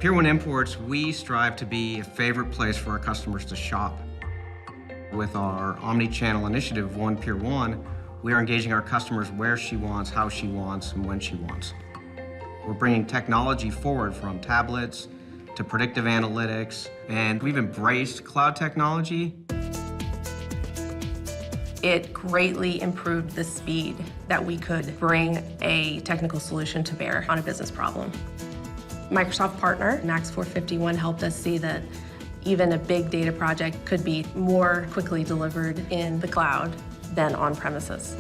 Pier 1 Imports, we strive to be a favorite place for our customers to shop. With our omni-channel initiative, One Pier 1, we are engaging our customers where she wants, how she wants, and when she wants. We're bringing technology forward from tablets to predictive analytics, and we've embraced cloud technology. It greatly improved the speed that we could bring a technical solution to bear on a business problem. Microsoft partner, Max 451, helped us see that even a big data project could be more quickly delivered in the cloud than on premises.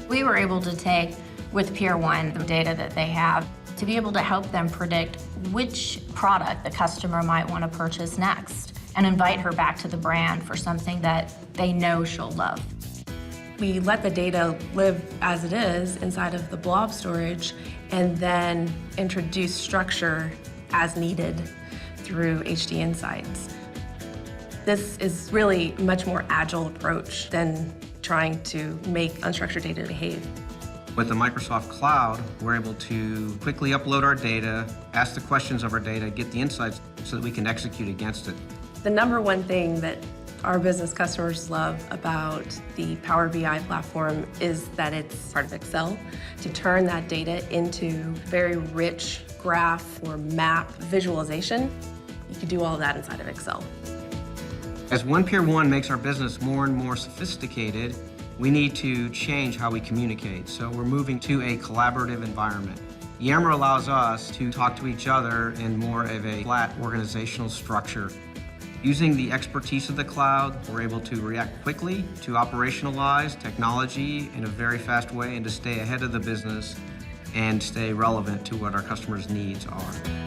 We were able to take, with Pier 1, the data that they have, to be able to help them predict which product the customer might want to purchase next and invite her back to the brand for something that they know she'll love. We let the data live as it is inside of the blob storage and then introduce structure as needed through HD Insights. This is really a much more agile approach than trying to make unstructured data behave. With the Microsoft Cloud, we're able to quickly upload our data, ask the questions of our data, get the insights so that we can execute against it. The number one thing that our business customers love about the Power BI platform is that it's part of Excel. To turn that data into very rich graph or map visualization, you can do all of that inside of Excel. As One Pier 1 makes our business more and more sophisticated, we need to change how we communicate. So we're moving to a collaborative environment. Yammer allows us to talk to each other in more of a flat organizational structure. Using the expertise of the cloud, we're able to react quickly to operationalize technology in a very fast way and to stay ahead of the business and stay relevant to what our customers' needs are.